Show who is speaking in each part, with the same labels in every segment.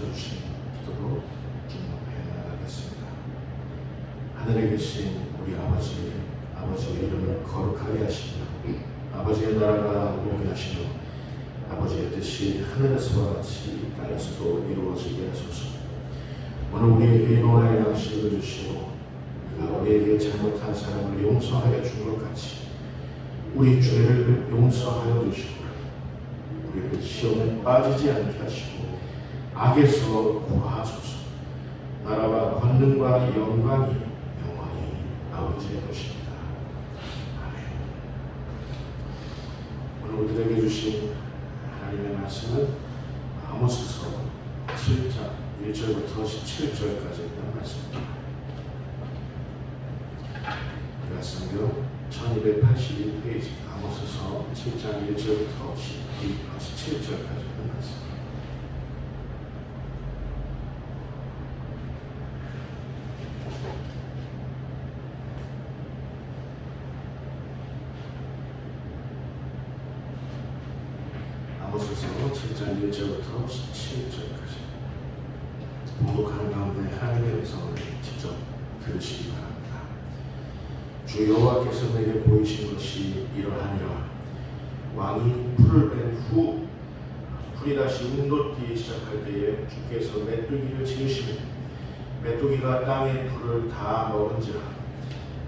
Speaker 1: 가르쳐주신 기도로 중목해 나가겠습니다. 하늘에 계신 우리 아버지의 이름을 거룩하게 하시며 아버지의 나라가 오게 하시며 아버지의 뜻이 하늘에서와 같이 땅에서도 이루어지게 하소서. 오늘 우리에게 일용할 양식을 주시고 우리가 우리에게 잘못한 사람을 용서하여 준 것 같이 우리 죄를 용서하여 주시고 우리를 시험에 빠지지 않게 하시고 악에서 구하소서. 나라와 권능과 영광이 영원히 아버지의 것입니다. 아멘. 오늘 우리에게 주신 하나님의 말씀은 아모스서 7장 1절부터 17절까지 있는 말씀입니다. 우리가 성경 1281페이지 아모스서 7장 1절부터 17절까지 있는 말씀. 아모스서 7장 1절부터 17절까지 봉독하는 가운데 하나님의 음성을 직접 들으시기 바랍니다. 주 여호와께서 내게 보이신 것이 이러하니라. 왕이 풀을 뺀 후 풀이 다시 운돋기 시작할 때에 주께서 메뚜기를 지으시며 메뚜기가 땅의 풀을 다 먹은지라.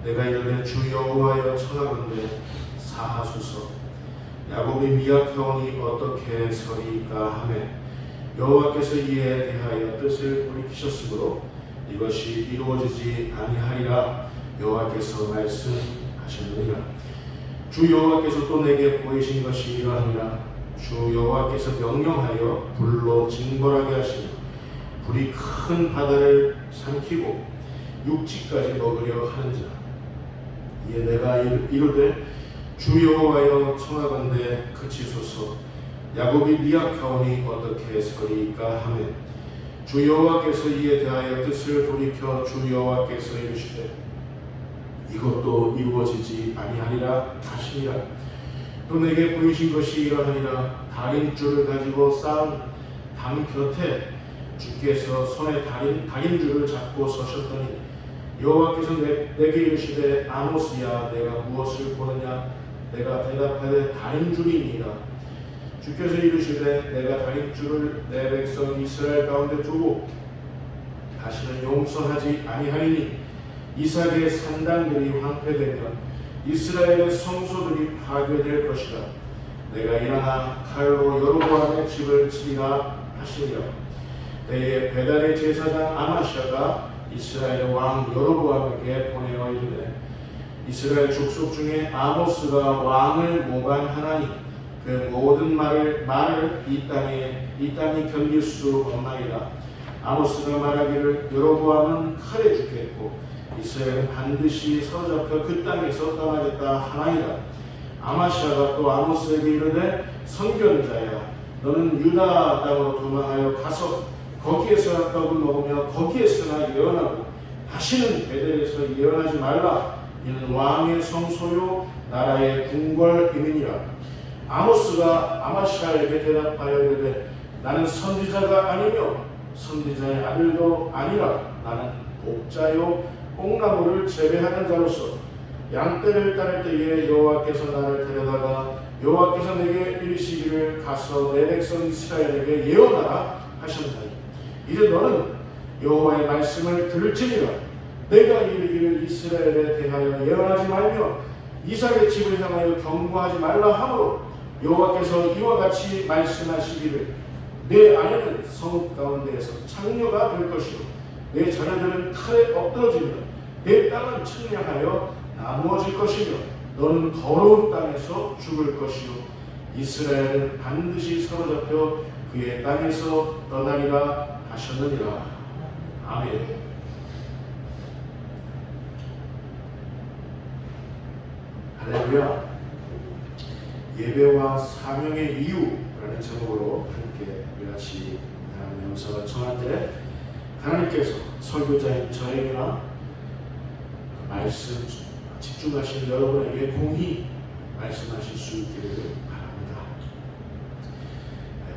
Speaker 1: 내가 이르되 주 여호와여 청하건대 사하소서. 야곱이 미약하오니 어떻게 서리이까 하매 여호와께서 이에 대하여 뜻을 돌이키셨으므로 이것이 이루어지지 아니하리라 여호와께서 말씀하셨느니라. 주 여호와께서 또 내게 보이신 것이 이러하니라. 주 여호와께서 명령하여 불로 징벌하게 하시며 불이 큰 바다를 삼키고 육지까지 먹으려 하는지라. 이에 내가 이르되 주 여호와여 청하건대 그치소서. 야곱이 미약하오니 어떻게 서리이까 하매 주 여호와께서 이에 대하여 뜻을 돌이켜 주 여호와께서 이르시되 이것도 이루어지지 아니하리라 하시니라. 또 내게 보이신 것이 이러하니라. 다림줄을 가지고 쌓은 담 곁에 주께서 손에 다림줄을 잡고 서셨더니 여호와께서 내게 이르시되 아모스야 내가 무엇을 보느냐. 내가 대답하되 다림줄이니이다. 주께서 이르시되 내가 다림줄을 내 백성 이스라엘 가운데 두고 다시는 용서하지 아니하리니 이삭의 산당들이 황폐되며 이스라엘의 성소들이 파괴될 것이다. 내가 일어나 칼로 여로보암의 집을 치리라 하시니라. 때에 베달의 제사장 아마시아가 이스라엘 왕 여로보암에게 보내어 이르되 이스라엘 족속 중에 아모스가 왕을 모반하나니 그 모든 말을 이 땅이 견딜 수 없나이다. 아모스가 말하기를 여로보암은 칼에 죽겠고 이스라엘은 반드시 사로잡혀 그 땅에서 떠나겠다 하나이다. 아마시아가 또 아모스에게 이르되 선견자야 너는 유다 땅으로 도망하여 가서 거기에서 떡을 먹으며 거기에서나 예언하고 다시는 베델에서 예언하지 말라. 이는 왕의 성소요 나라의 궁궐임이니라. 아모스가 아마시아에게 대답하여 이르되 나는 선지자가 아니며 선지자의 아들도 아니라 나는 목자요 뽕나무를 재배하는 자로서 양떼를 따를 때에 여호와께서 나를 데려다가 여호와께서 내게 이르시기를 가서 내 백성 이스라엘에게 예언하라 하셨나니 이제 너는 여호와의 말씀을 들을지니라. 내가 이르기를 이스라엘에 대하여 예언하지 말며 이삭의 집을 향하여 경고하지 말라 하므로 여호와께서 이와 같이 말씀하시기를 내 아내는 성읍 가운데에서 창녀가 될 것이요 내 자녀들은 칼에 엎드러지며 내 땅은 측량하여 나누어질 것이며 너는 더러운 땅에서 죽을 것이요 이스라엘은 반드시 사로잡혀 그의 땅에서 떠나리라 하셨느니라. 아멘. 할렐루야. 예배와 사명의 이유라는 제목으로 함께 우리같이 하나님의 음성을 청할 때 하나님께서 설교자인 저에게나 말씀 집중하시는 여러분에게 공히 말씀하실 수 있기를 바랍니다.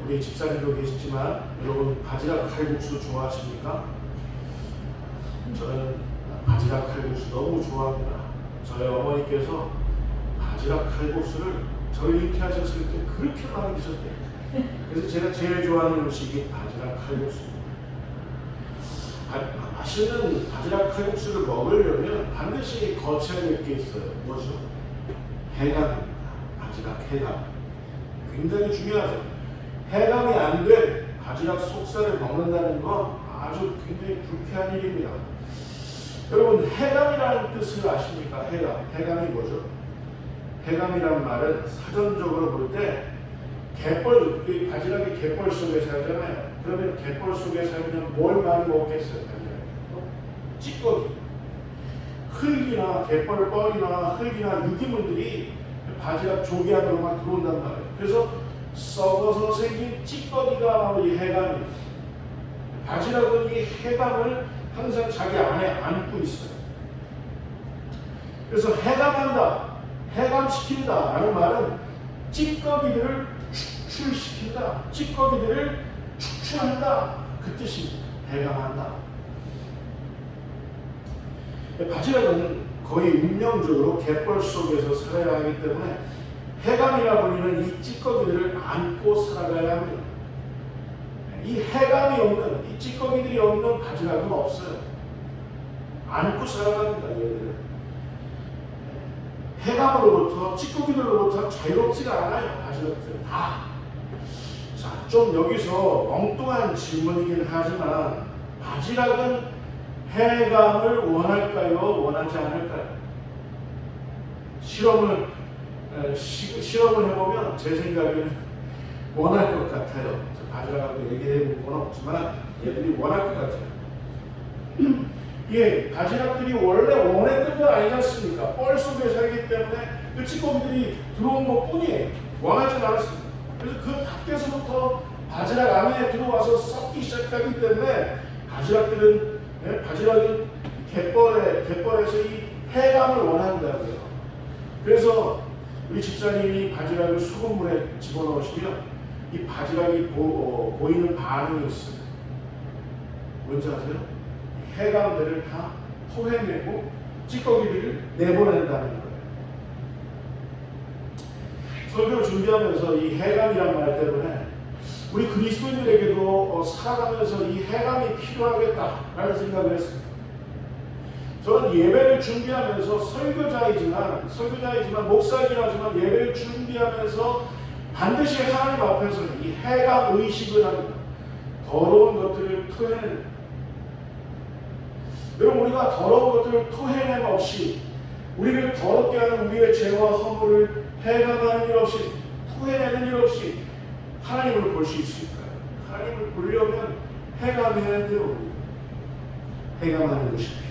Speaker 1: 우리 집사님도 계시지만 여러분 바지락 칼국수 좋아하십니까? 저는 바지락 칼국수 너무 좋아합니다. 저희 어머니께서 바지락 칼국수를 저를 잉태하셨을 때 그렇게 많이 드셨대요. 그래서 제가 제일 좋아하는 음식이 바지락 칼국수입니다. 맛있는 바지락 칼국수를 먹으려면 반드시 거쳐야 될 게 있어요. 뭐죠? 해감입니다. 바지락 해감. 굉장히 중요하죠. 해감이 안 된 바지락 속살을 먹는다는 건 아주 굉장히 불쾌한 일입니다. 여러분, 해감이라는 뜻을 아십니까? 해감이 뭐죠? 해감이란 말은 사전적으로 볼 때 갯벌, 바지락이 갯벌 속에 살잖아요. 그러면 갯벌 속에 살면 뭘 많이 먹겠어요? 찌꺼기. 흙이나 갯벌 뻘이나 흙이나 유기물들이 바지락 조개 안으로만 들어온단 말이에요. 그래서 썩어서 생긴 찌꺼기가 바로 이 해감입니다. 바지락은 이 해감을 항상 자기 안에 안고 있어요. 그래서 해감한다, 해감시킨다 라는 말은 찌꺼기들을 축출시킨다, 찌꺼기들을 축출한다, 그 뜻입니다. 해감한다. 바지락은 거의 운명적으로 갯벌 속에서 살아야 하기 때문에 해감이라 불리는 이 찌꺼기들을 안고 살아가야 합니다. 이 해감이 없는, 이 찌꺼기들이 없는 바지락은 없어요. 안고 살아갑니다, 얘들은. 해감으로부터, 찌꺼기들로부터 자유롭지가 않아요, 바지락들은 다. 자, 좀 여기서 엉뚱한 질문이긴 하지만 바지락은 해감을 원할까요? 원하지 않을까요? 실험을 해보면 제 생각에는 원할 것 같아요. 바지락하고 얘기해볼 건 없지만 얘들이 원할 것 같아요. 예, 바지락들이 원래 원했던 건 아니지 않습니까? 뻘 속에 살기 때문에 그 찌꺼기들이 들어온 것 뿐이에요. 원하지 않았습니다. 그래서 그 밖에서부터 바지락 안에 들어와서 썩기 시작하기 때문에 바지락들은, 바지락은 갯벌에서 이 해감을 원한다고요. 그래서 우리 집사님이 바지락을 소금물에 집어넣으시면 이 바지락이 보이는 반응이 있어요. 뭔지 아세요? 해감들을 다 토해내고 찌꺼기들을 내보낸다는 거예요. 설교를 준비하면서 이 해감이란 말 때문에 우리 그리스도인들에게도 살아가면서 이 해감이 필요하겠다라는 생각을 했습니다. 저는 예배를 준비하면서 설교자이지만 목사이긴 하지만 예배를 준비하면서 반드시 하나님 앞에서 이 해감 의식을 합니다. 더러운 것들을 토해내는. 여러분, 우리가 더러운 것들을 토해냄 없이 우리를 더럽게 하는 우리의 죄와 허물을 해감하는 일 없이, 토해내는 일 없이 하나님을 볼 수 있을까요? 하나님을 보려면 해감해야 돼요. 해감하는 것이 필요합니다.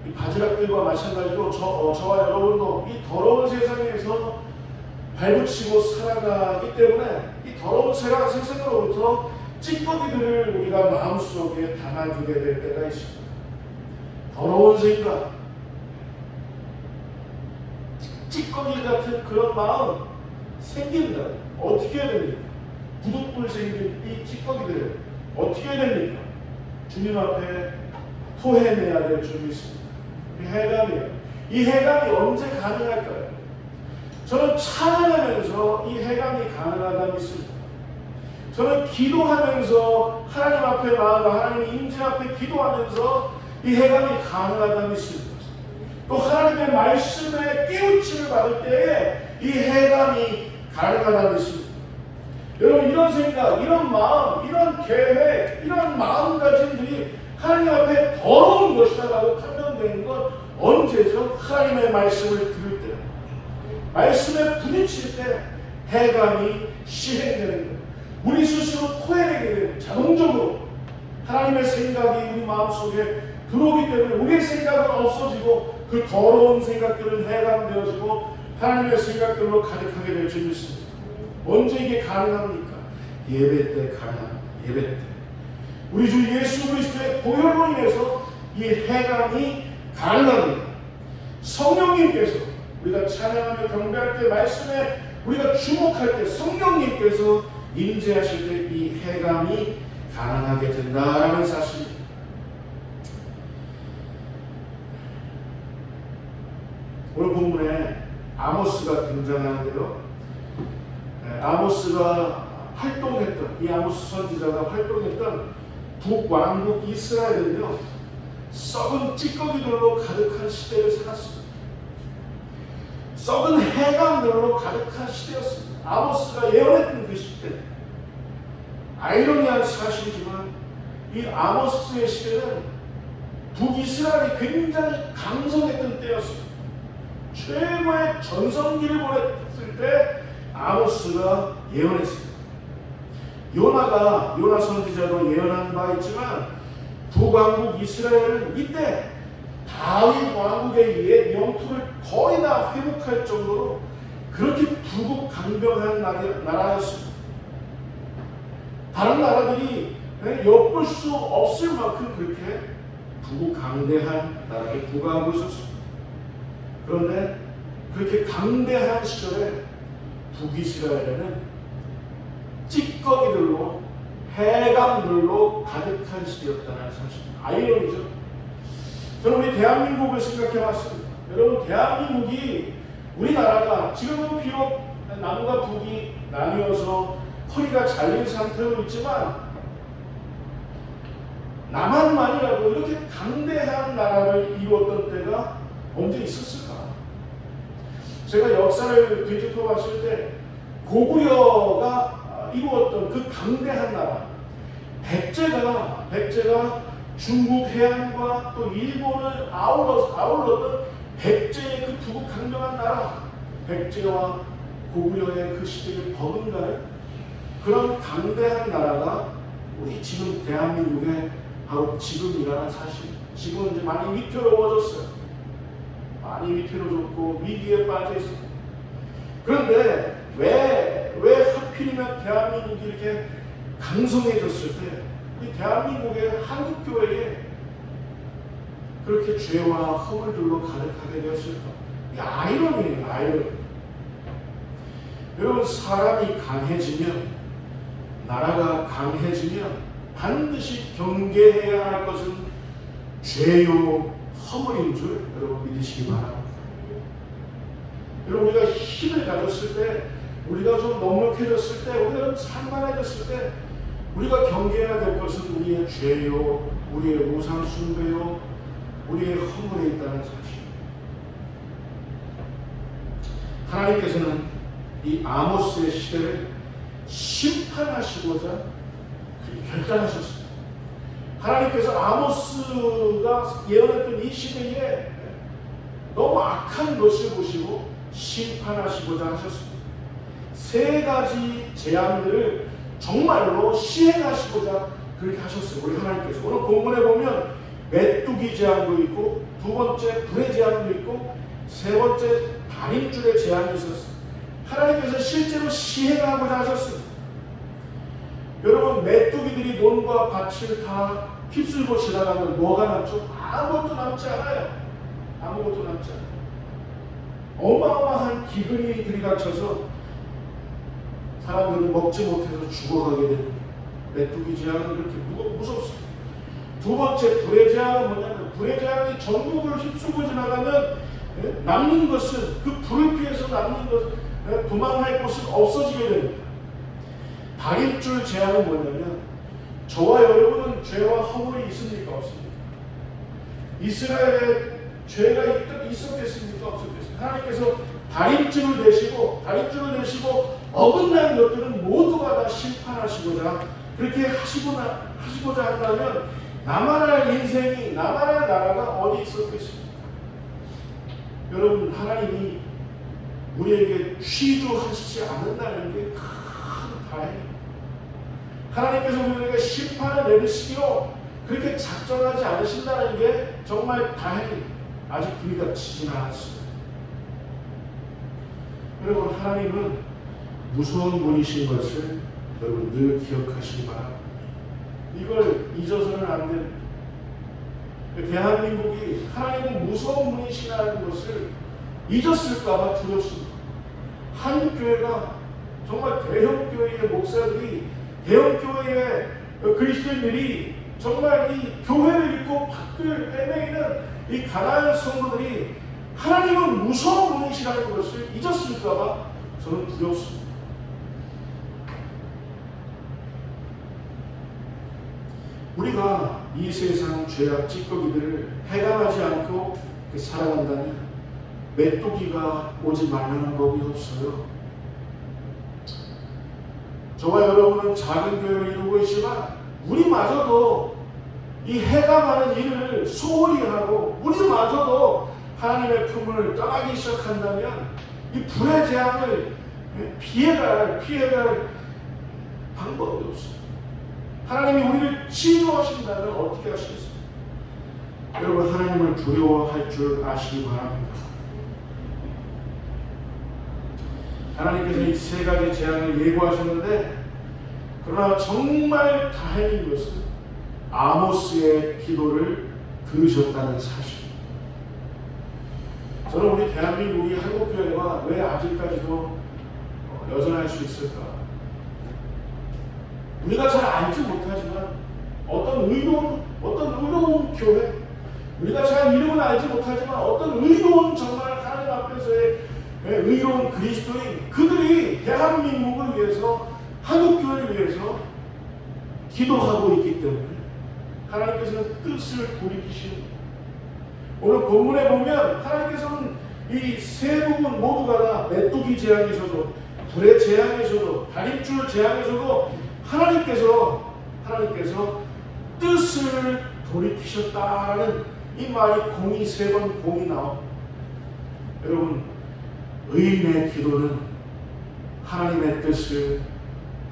Speaker 1: 이 바지락들과 마찬가지로 저와 여러분도 이 더러운 세상에서 발붙이고 살아가기 때문에 이 더러운 세상으로부터 찌꺼기들을 우리가 마음속에 담아두게 될 때가 있습니다. 더러운 생각, 찌꺼기 같은 그런 마음 생긴다. 어떻게 해야 됩니까? 부득불 생긴 이 찌꺼기들을 어떻게 해야 됩니까? 주님 앞에 토해내야 될 줄이 있습니다. 이 해감이에요. 이 해감이 언제 가능할까요? 저는 찬양하면서 이 해감이 가능하다 믿습니다. 저는 기도하면서 하나님 앞에 나아가 하나님 임재 앞에 기도하면서 이 해감이 가능하다 믿습니다. 또 하나님의 말씀에 깨우침을 받을 때에 이 해감이 가능하다 믿습니다. 여러분, 이런 생각, 이런 마음, 이런 계획, 이런 마음가짐들이 하나님 앞에 더러운 것이다라고 판명되는 건 언제죠? 하나님의 말씀을 들을 때, 말씀에 부딪힐 때 해감이 실행되는 거예요. 우리 스스로 토해내게 되는, 자동적으로 하나님의 생각이 우리 마음속에 들어오기 때문에 우리의 생각은 없어지고 그 더러운 생각들은 해감되어지고 하나님의 생각들로 가득하게 될 줄 믿습니다. 언제 이게 가능합니까? 예배 때 가능합니다. 예배 때. 우리 주 예수 그리스도의 보혈로 인해서 이 해감이 가능합니다. 성령님께서 우리가 찬양하며 경배할 때 말씀에 우리가 주목할 때 성령님께서 임재하실 때 이 해감이 가능하게 된다라는 사실입니다. 오늘 본문에 아모스가 등장하는데요. 아모스가 활동했던, 이 아모스 선지자가 활동했던 북왕국 이스라엘은요, 썩은 찌꺼기들로 가득한 시대를 살았습니다. 썩은 해감들로 가득한 시대였습니다. 아모스가 예언했던 그 시대. 아이러니한 사실이지만 이 아모스의 시대는 북이스라엘이 굉장히 강성했던 때였습니다. 최고의 전성기를 보냈을 때 아모스가 예언했습니다. 요나 선지자도 예언한 바 있지만 북왕국 이스라엘은 이때 다윗 왕국에 의해 영토를 거의 다 회복할 정도로 그렇게 부국강병한 나라였습니다. 다른 나라들이 엿볼 수 없을 만큼 그렇게 부국강대한 나라를 부과하고 있었습니다. 그런데 그렇게 강대한 시절에 북이스라엘에는 찌꺼기들로 해감들로 가득한 시대였다는 사실. 아이러니죠. 저는 우리 대한민국을 생각해 봤습니다. 여러분, 대한민국이 우리나라가 지금은 비록 남과 북이 나뉘어서 허리가 잘린 상태로 있지만 남한만이라도 이렇게 강대한 나라를 이루었던 때가 언제 있었을까? 제가 역사를 되짚어 봤을 때 고구려가 이루었던 그 강대한 나라, 백제가 중국 해안과 또 일본을 아울렀던 백제의 그 부국강병한 나라, 백제와 고구려의 그 시대를 버금가는 그런 강대한 나라가 우리 지금 대한민국의 바로 지금이라는 사실. 지금은 이제 많이 위태로워졌어요. 많이 위태로워졌고 위기에 빠져 있어요. 그런데 왜 하필이면 대한민국이 이렇게 강성해졌을 때 이 대한민국의 한국교회에 그렇게 죄와 허물들로 가득하게 되었을까? 이 아이러니예요, 아이러니. 여러분, 사람이 강해지면, 나라가 강해지면 반드시 경계해야 할 것은 죄요 허물인 줄 여러분 믿으시기 바랍니다. 여러분, 우리가 힘을 가졌을 때, 우리가 좀 넉넉해졌을 때, 우리가 좀 산만해졌을 때 우리가 경계해야 될 것은 우리의 죄요, 우리의 우상 숭배요, 우리의 허물에 있다는 사실. 하나님께서는 이 아모스의 시대를 심판하시고자 결단하셨습니다. 하나님께서 아모스가 예언했던 이 시대에 너무 악한 것을 보시고 심판하시고자 하셨습니다. 세 가지 재앙들을 정말로 시행하시고자 그렇게 하셨어요. 우리 하나님께서. 오늘 본문에 보면 메뚜기 재앙도 있고, 두 번째 불의 재앙도 있고, 세 번째 다림줄의 재앙이 있었어요. 하나님께서 실제로 시행하고자 하셨습니다. 여러분, 메뚜기들이 논과 밭을 다 휩쓸고 지나가면 뭐가 남죠? 아무것도 남지 않아요. 아무것도 남지 않아요. 어마어마한 기근이 들이닥쳐서 사람들이 먹지 못해서 죽어가게 되는 메뚜기 재앙은 그렇게 무섭습니다. 두 번째 불의 재앙은 뭐냐면, 불의 재앙이 전국을 휩쓸고 지나가면 남는 것은, 그 불을 피해서 남는 것은, 도망할 곳은 없어지게 됩니다. 다림줄 재앙은 뭐냐면, 저와 여러분은 죄와 허물이 있습니까? 없습니까? 이스라엘에 죄가 있었겠습니까? 없었겠습니까? 하나님께서 다림줄을 내시고 어긋난 것들은 모두가 다 심판하시고자 그렇게 하시고자 한다면 나만할 인생이, 나만할 나라가 어디 있었겠습니까? 여러분, 하나님이 우리에게 취조하시지 않는다는 게 큰 다행입니다. 하나님께서 우리에게 심판을 내리시기로 그렇게 작정하지 않으신다는 게 정말 다행입니다. 아직 불이 치진 않았습니다. 여러분, 하나님은 무서운 분이신 것을 여러분 늘 기억하시기 바랍니다. 이걸 잊어서는 안 됩니다. 대한민국이 하나님은 무서운 분이시라는 것을 잊었을까봐 두렵습니다. 한 교회가 정말 대형 교회의 목사들이, 대형 교회의 그리스도인들이 정말 이 교회를 잃고 밖을 헤매이는 이 가난한 성도들이 하나님은 무서운 분이시라는 것을 잊었을까봐 저는 두렵습니다. 우리가 이 세상 죄악 찌꺼기들을 해감하지 않고 살아간다면 메뚜기가 오지 말라는 법이 없어요. 저와 여러분은 작은 교회를 이루고 있지만 우리마저도 이 해감하는 일을 소홀히 하고 우리마저도 하나님의 품을 떠나기 시작한다면 이 불의 재앙을 피해갈 방법이 없어요. 하나님이 우리를 치유하신다면 어떻게 하시겠습니까? 여러분, 하나님을 두려워할 줄 아시기 바랍니다. 하나님께서 이 세 가지 재앙을 예고하셨는데, 그러나 정말 다행인 것은 아모스의 기도를 들으셨다는 사실. 저는 우리 대한민국이 한국교회가 왜 아직까지도 여전할 수 있을까? 우리가 잘 알지 못하지만 어떤 의로운 교회, 우리가 잘 이름은 알지 못하지만 어떤 의로운, 정말 하나님 앞에서의 의로운 그리스도인, 그들이 대한민국을 위해서, 한국교회를 위해서 기도하고 있기 때문에 하나님께서는 뜻을 돌이키시는, 오늘 본문에 보면 하나님께서는 이 세 부분 모두가 다 메뚜기 재앙에서도, 불의 재앙에서도, 다림줄 재앙에서도 하나님께서 뜻을 돌이키셨다는 이 말이 공이 세 번 공이 나옵니다. 여러분, 의인의 기도는 하나님의 뜻을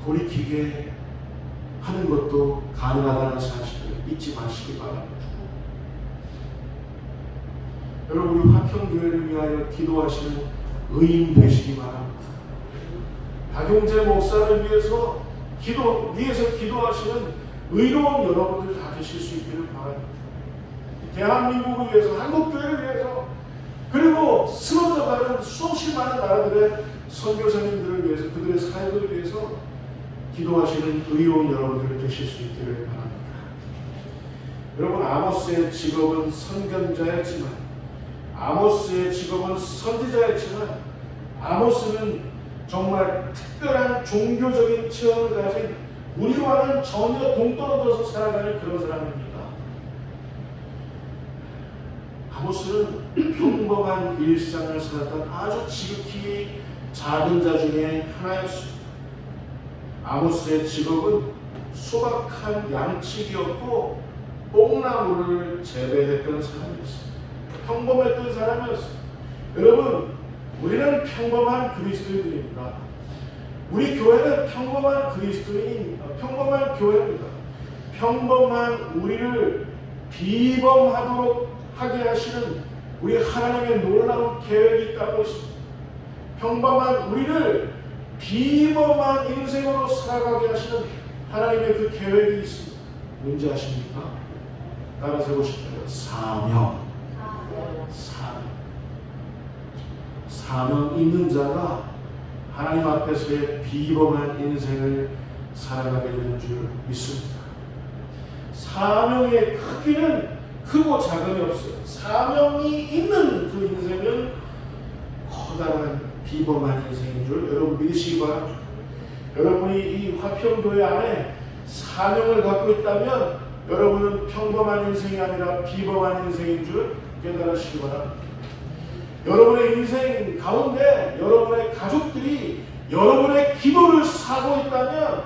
Speaker 1: 돌이키게 하는 것도 가능하다는 사실을 잊지 마시기 바랍니다. 여러분, 우리 화평교회를 위하여 기도하시는 의인 되시기 바랍니다. 박용재 목사를 위해서 기도하시는 의로운 여러분들 다 되실 수 있기를 바랍니다. 대한민국을 위해서, 한국교회를 위해서, 그리고 쓰러져가는 수없이 많은 나라들의 선교사님들을 위해서, 그들의 사역을 위해서 기도하시는 의로운 여러분들 되실 수 있기를 바랍니다. 여러분, 아모스의 직업은 선견자였지만, 아모스의 직업은 선지자였지만, 아모스는 정말 특별한 종교적인 체험을 가진, 우리와는 전혀 동떨어져서 살아가는 그런 사람입니다. 아모스는 평범한 일상을 살았던 아주 지극히 작은 자 중에 하나였습니다. 아모스의 직업은 소박한 양치기였고 뽕나무를 재배했던 사람이었습니다. 평범했던 사람이었습니다. 여러분, 우리는 평범한 그리스도인입니다. 우리 교회는 평범한 평범한 교회입니다. 평범한 우리를 비범하도록 하게 하시는 우리 하나님의 놀라운 계획이 있다고 했습니다. 평범한 우리를 비범한 인생으로 살아가게 하시는 하나님의 그 계획이 있습니다. 뭔지 아십니까? 따라서 해보실까요? 사명 있는 자가 하나님 앞에서의 비범한 인생을 살아가게 되는 줄 믿습니다. 사명의 크기는 크고 작음이 없어요. 사명이 있는 그 인생은 커다란 비범한 인생인 줄 여러분 믿으시기 바랍니다. 여러분이 이 화평교회 안에 사명을 갖고 있다면 여러분은 평범한 인생이 아니라 비범한 인생인 줄 깨달으시기 바랍니다. 여러분의 인생 가운데 여러분의 가족들이 여러분의 기도를 사고 있다면,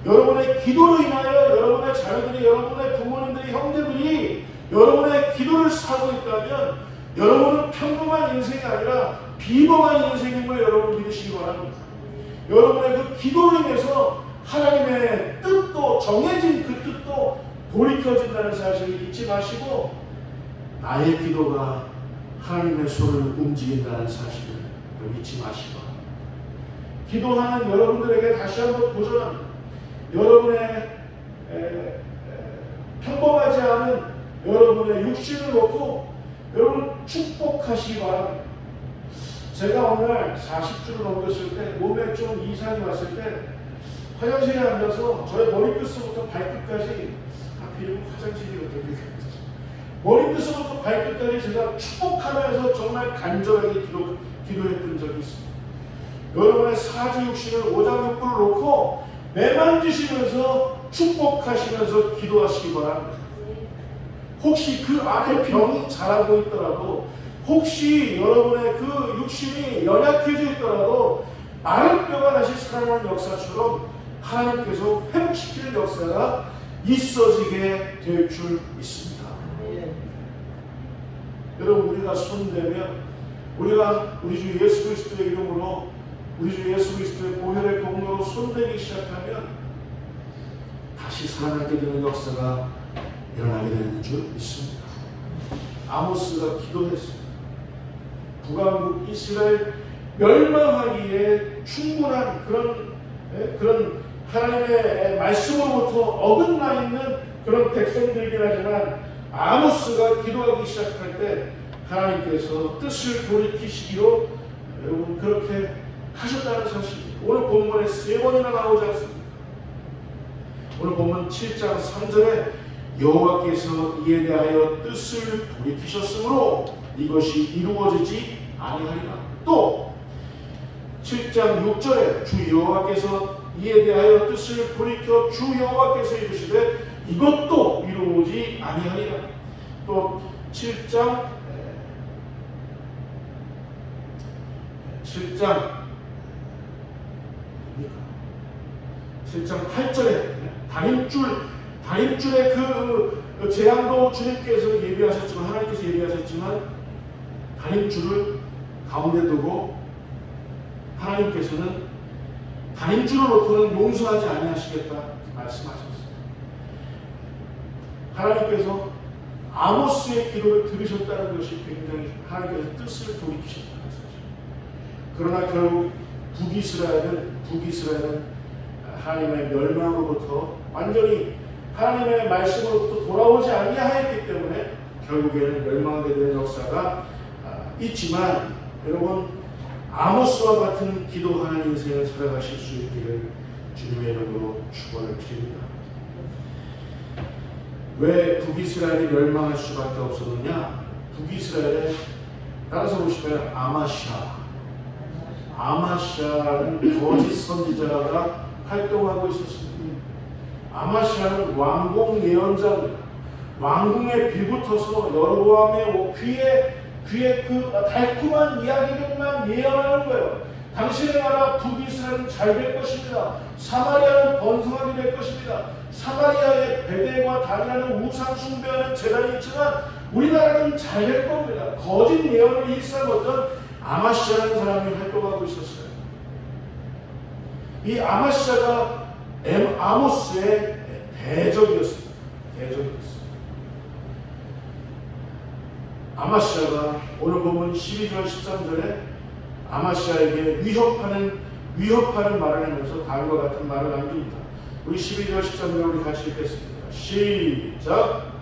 Speaker 1: 여러분의 기도로 인하여 여러분의 자녀들이, 여러분의 부모님들이, 형제들이 여러분의 기도를 사고 있다면 여러분은 평범한 인생이 아니라 비범한 인생인 걸 여러분 믿으시기 바랍니다. 여러분의 그 기도로 인해서 하나님의 뜻도, 정해진 그 뜻도 돌이켜진다는 사실을 잊지 마시고, 나의 기도가 하나님의 손을 움직인다는 사실을 잊지 마시고, 기도하는 여러분들에게 다시 한번 도전합니다. 여러분의 평범하지 않은 여러분의 육신을 놓고 여러분 축복하시기 바랍니다. 제가 오늘 40주를 넘겼을 때 몸에 좀 이상이 왔을 때 화장실에 앉아서 저의 머리끝부터 발끝까지 하필이면 화장실이거든요. 머리끝부터 발끝까지 제가 축복하면서 정말 간절하게 기도했던 적이 있습니다. 여러분의 사지육신을 오장육부를 놓고 매만지시면서 축복하시면서 기도하시기 바랍니다. 혹시 그 안에 병이 자라고 있더라도, 혹시 여러분의 그 육신이 연약해져 있더라도 마른 뼈가 다시 살아나는 역사처럼 하나님께서 회복시키는 역사가 있어지게 될 줄 믿습니다. 여러분, 우리가 손대면, 우리가 우리 주 예수 그리스도의 이름으로, 우리 주 예수 그리스도의 보혈의 공로로 손대기 시작하면 다시 살아나게 되는 역사가 일어나게 되는 줄 믿습니다. 아모스가 기도했습니다. 북왕국 이스라엘 멸망하기에 충분한 그런 하나님의 말씀으로부터 어긋나 있는 그런 백성들이긴 하지만, 아모스가 기도하기 시작할 때 하나님께서 뜻을 돌이키시기로 여러분 그렇게 하셨다는 사실입니다. 오늘 본문에 3번이나 나오지 않습니까? 오늘 본문 7장 3절에 여호와께서 이에 대하여 뜻을 돌이키셨으므로 이것이 이루어지지 아니하리라. 또 7장 6절에 주 여호와께서 이에 대하여 뜻을 돌이켜 주 여호와께서 이르시되 이것도 이루어지지 아니하리라. 또 7장 8절에 다림줄의 그 재앙도 주님께서 예비하셨지만, 하나님께서 예비하셨지만 다림줄을 가운데 두고 하나님께서는 다림줄을 놓고는 용서하지 아니하시겠다 말씀하셨습니다. 하나님께서 아모스의 기도를 들으셨다는 것이 굉장히 하나님께서 뜻을 돌이키셨다는 사실. 그러나 결국 북이스라엘은 하나님의 멸망으로부터 완전히 하나님의 말씀으로부터 돌아오지 아니하였기 때문에 결국에는 멸망하게 되는 역사가 있지만, 여러분 아모스와 같은 기도하는 인생을 살아가실 수 있기를 주님의 이름으로 축원을 드립니다. 왜 북이스라엘이 멸망할 수밖에 없었느냐? 북이스라엘에 따라서 보시면 아마샤라는 거짓 선지자가 활동하고 있었습니다. 아마샤는 왕궁 예언자입니다. 왕궁에 빌붙어서 여로보암의 귀에 그 달콤한 이야기들만 예언하는 거예요. 당신의 나라 북이스라엘은 잘 될 것입니다. 사마리아는 번성하게 될 것입니다. 사마리아에 베델과 단이라는 우상 숭배하는 제단이 있지만 우리나라는 잘 될 겁니다. 거짓 예언을 일삼았던 아마시아라는 사람이 활동하고 있었어요. 이 아마시아가 아모스의 대적이었습니다. 아마시아가 오늘 보면 12절 13절에 아마시아에게 위협하는 말을 하면서 다음과 같은 말을 남깁니다. 우리 12절 13절 우리 같이 읽겠습니다. 시작.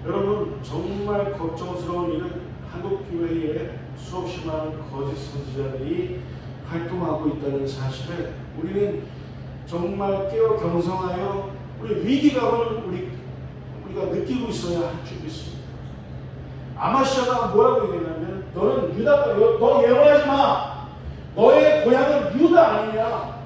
Speaker 1: 여러분, 정말 걱정스러운 일은 한국 교회에 수없이 많은 거짓 선지자들이 활동하고 있다는 사실에 우리는 정말 깨어 경성하여 우리 위기감을 우리가 느끼고 있어야 할 줄 믿습니다. 아마시아가 뭐라고 얘기하냐면, 너는 너 예언하지 마. 너의 고향은 유다 아니냐.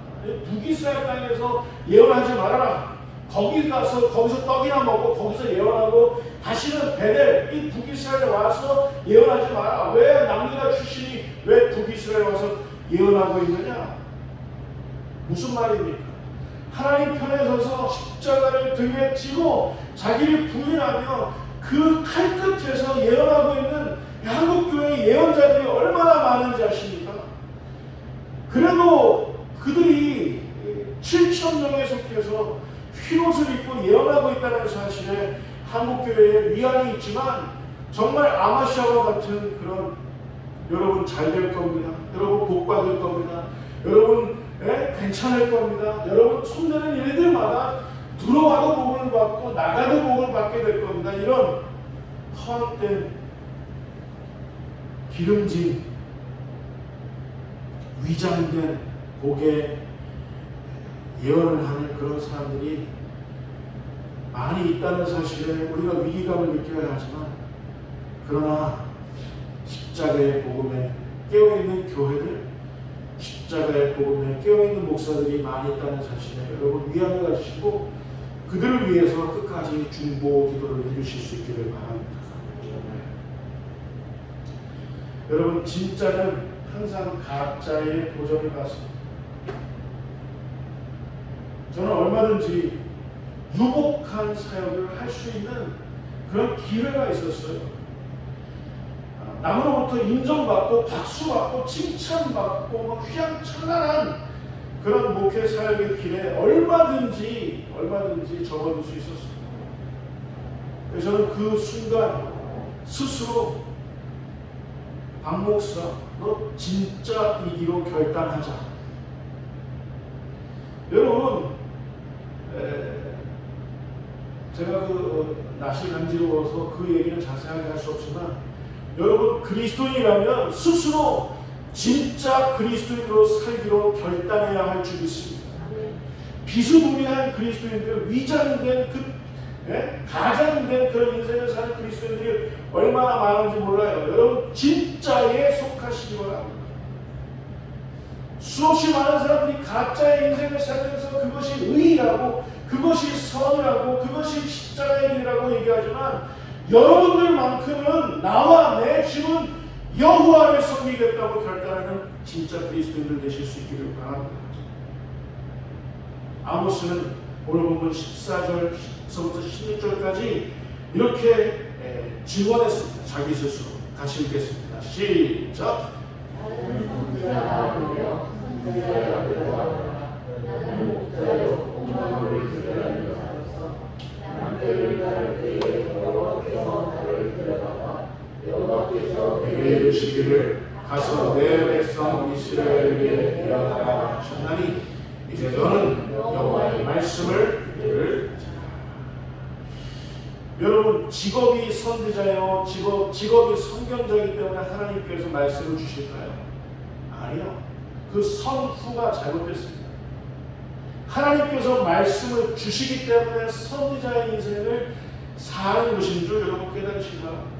Speaker 1: 북이스라엘 땅에서 예언하지 말아라. 거기서 떡이나 먹고 거기서 예언하고 다시는 베델 이 북이스라엘에 와서 예언하지 마라. 왜 남유다 출신이 왜 북이스라엘에 와서 예언하고 있느냐? 무슨 말입니까? 하나님 편에 서서 십자가를 등에 지고 자기를 부인하며 그 칼끝에서 예언하고 있는 한국교회 예언자들이 얼마나 많은지 아십니까? 그래도 그들이 7,000명에 속해서 흰옷을 입고 예언하고 있다는 사실에 한국교회에 위안이 있지만, 정말 아마시아와 같은 그런 여러분 잘 될 겁니다. 여러분 복 받을 겁니다. 여러분 괜찮을 겁니다. 여러분 손대는 일들마다 들어와도 복을 받고 나가도 복을 받게 될 겁니다. 이런 허황된 기름진 위장된 복의 예언을 하는 그런 사람들이 많이 있다는 사실에 우리가 위기감을 느껴야 하지만, 그러나 십자가의 복음에 깨어있는 교회들, 십자가의 복음에 깨어있는 목사들이 많이 있다는 사실에 여러분 위안을 가지시고 그들을 위해서 끝까지 중보 기도를 해주실 수 있기를 바랍니다. 여러분 진짜는 항상 가짜의 도전을 받습니다. 저는 얼마든지 유복한 사역을 할 수 있는 그런 기회가 있었어요. 남으로부터 인정받고 박수받고 칭찬받고 휘황찬란한 그런 목회 사역의 길에 얼마든지 접어들 수 있었습니다. 그래서 저는 그 순간 스스로 박 목사, 너 진짜 이기로 결단하자. 여러분, 제가 낯이 간지러워서 그 얘기는 자세하게 할 수 없지만, 여러분 그리스도인이라면 스스로 진짜 그리스도인으로 살기로 결단해야 할 줄 믿습니다. 비스무리한 그리스도인들, 위장된 가장된 그런 인생을 사는 그리스도인들이 얼마나 많은지 몰라요. 여러분 진짜에 속하시기 바랍니다. 수없이 많은 사람들이 가짜의 인생을 살면서 그것이 의라고, 그것이 선이라고, 그것이 십자가의 길이라고 얘기하지만, 여러분들만큼은 나와 내 주는 여호와를 섬기겠다고 결단하는 진짜 그리스도인들 되실 수 있기를 바랍니다. 아모스는 오늘 본문 14절서부터 16절까지 이렇게 증언했습니다. 자기 스스로. 같이 읽겠습니다. 시작. 나는 목자가 되며 선지자의 앞에 나아가라. 나는 목자여 공마를 지배하는 자로서 남들을 따를 때에 여호와께서 나를 데려다가 여호와께서 내게 이르시기를 가서 내 백성 이스라엘에게 이어가라 하셨나니 이제 너는 여호와의 말씀을 들으라. 여러분 직업이 선지자요, 직업이 선견자이기 때문에 하나님께서 말씀을 주실까요? 아니요. 그 선후가 잘못됐습니다. 하나님께서 말씀을 주시기 때문에 선지자의 인생을 사는 것인 줄 여러분 깨달으시기 바랍니다.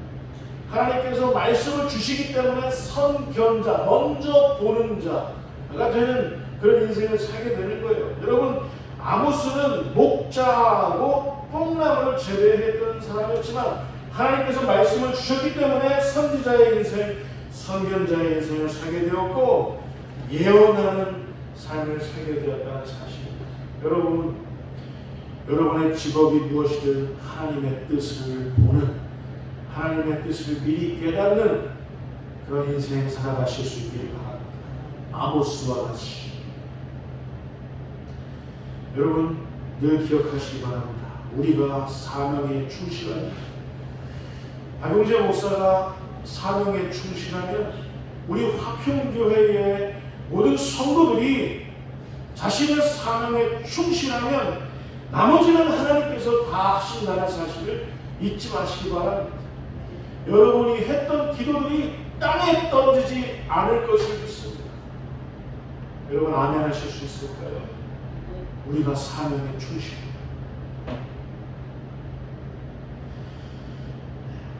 Speaker 1: 하나님께서 말씀을 주시기 때문에 선견자, 먼저 보는 자가 되는 그런 인생을 살게 되는 거예요. 여러분 아모스는 목자하고 뽕나무를 재배했던 사람이었지만 하나님께서 말씀을 주셨기 때문에 선지자의 인생, 선견자의 인생을 살게 되었고 예언하는 삶을 살게 되었다는 사실입니다. 여러분의 직업이 무엇이든 하나님의 뜻을 보는, 하나님의 뜻을 미리 깨닫는 그런 인생을 살아가실 수 있기를 바랍니다. 아모스와 같이. 여러분 늘 기억하시기 바랍니다. 우리가 사명에 충실합니다. 박용재 목사가 사명에 충실하면 우리 화평교회의 모든 성도들이 자신의 사명에 충실하면 나머지는 하나님께서 다 하신다는 사실을 잊지 마시기 바랍니다. 여러분이 했던 기도들이 땅에 떨어지지 않을 것을 믿습니다. 여러분 아멘 하실 수 있을까요? 우리가 사명에 충실합니다.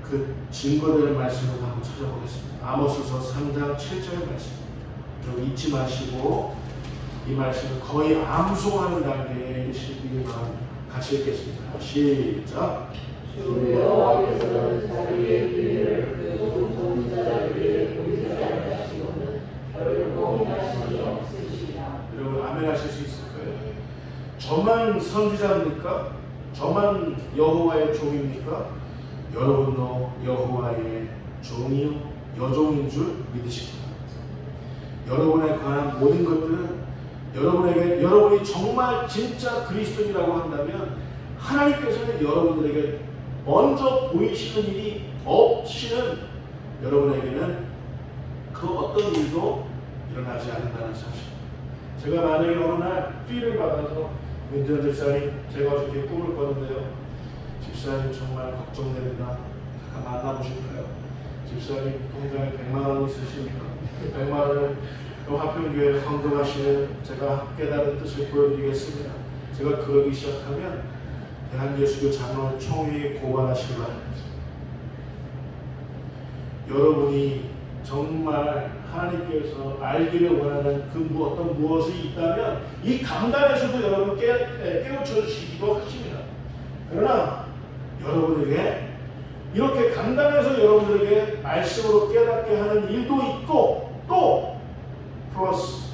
Speaker 1: 그 증거되는 말씀을 한번 찾아보겠습니다. 아모스서 3장 7절 말씀입니다. 여러분 잊지 마시고 이 말씀을 거의 암송하는 단계에 읽으시기 바랍니다. 같이 읽겠습니다. 시작. 주 여호와께서는 자기의 비밀을 그 선지자들에게 보이지 않으시고는 결코 하심이 없으시리라. 여러분 아멘 하실 수 있을까요? 저만 선지자입니까? 저만 여호와의 종입니까? 여러분도 여호와의 종이요 여종인 줄 믿으시기 바랍니다. 여러분에 관한 모든 것들은 여러분이 정말 진짜 그리스도인이라고 한다면 하나님께서는 여러분들에게 먼저 보이시는 일이 없이는 여러분에게는 어떤 일도 일어나지 않는다는 사실. 제가 만약에 어느 날 삐를 받아서 민전 집사님, 제가 어저께 꿈을 꿨는데요. 집사님 정말 걱정됩니다. 잠깐 만나고 싶어요. 집사님 통장에 100만 원 있으십니까? 100만 원을 화평교회에 헌금하시는 제가 깨달은 뜻을 보여드리겠습니다. 제가 그러기 시작하면 대한예수교 장로회 총회에 고발하시기 바랍니다. 여러분이 정말 하나님께서 알기를 원하는 그 어떤 무엇이 있다면 이 강단에서도 여러분 깨우쳐 주시기도 하십니다. 그러나 여러분에게 이렇게 강단에서 여러분들에게 말씀으로 깨닫게 하는 일도 있고 또 플러스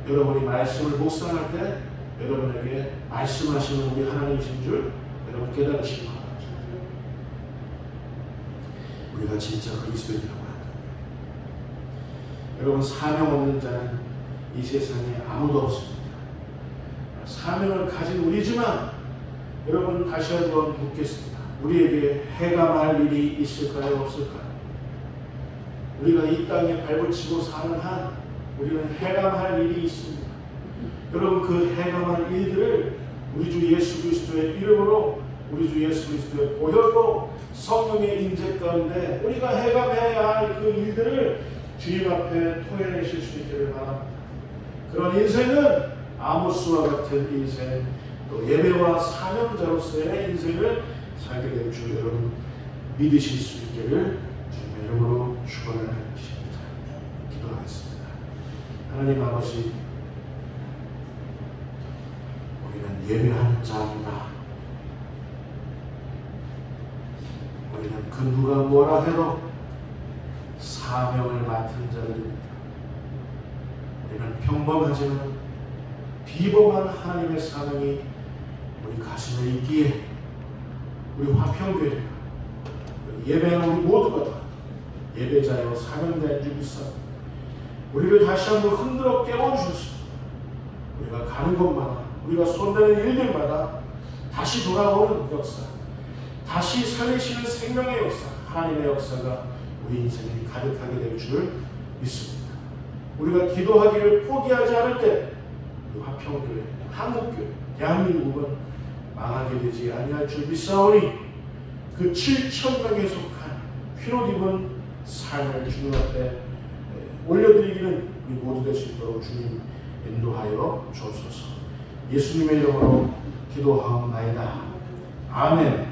Speaker 1: 여러분이 말씀을 묵상할 때 여러분에게 말씀하시는 우리 하나님이신 줄 여러분 깨달으시기 바랍니다. 우리가 진짜 그리스도인이라고 한다. 여러분 사명 없는 자는 이 세상에 아무도 없습니다. 사명을 가진 우리지만 여러분 다시 한번 묻겠습니다. 우리에게 해감할 일이 있을까요? 없을까요? 우리가 이 땅에 발붙이고 사는 한 우리는 해감할 일이 있습니다. 여러분 그 해감할 일들을 우리 주 예수 그리스도의 이름으로 우리 주 예수 그리스도의 보혈로 성령의 임재 가운데 우리가 해감해야 할 그 일들을 주님 앞에 토해내실 수 있기를 바랍니다. 그런 인생은 아모스와 같은 인생, 또 예배와 사명자로서의 인생을 살게 될 줄 여러분 믿으실 수 있기를 주님의 이름으로 축원을 드립니다. 기도하겠습니다. 하나님 아버지, 우리는 예배하는 자입니다. 우리는 그 누가 뭐라 해도 사명을 맡은 자들입니다. 우리는 평범하지만 비범한 하나님의 사명이 우리 가슴에 있기에 우리 화평교회 예배하는 우리 모두가 다 예배자요 사명자인 줄 믿습니다. 우리를 다시 한번 흔들어 깨워주셨습니다. 우리가 가는 곳마다 우리가 손대는 일들마다 다시 돌아오는 역사, 다시 살리시는 생명의 역사, 하나님의 역사가 우리 인생에 가득하게 될 줄 믿습니다. 우리가 기도하기를 포기하지 않을 때 우리 화평교회, 한국교회, 대한민국은 망하게 되지 아니할 줄 믿사오니 그 7,000명에 속한 피로 입은 삶을 주님 앞에 올려드리기는 우리 모두 될 수 있도록 주님 인도하여 주옵소서. 예수님의 이름으로 기도하옵나이다. 아멘.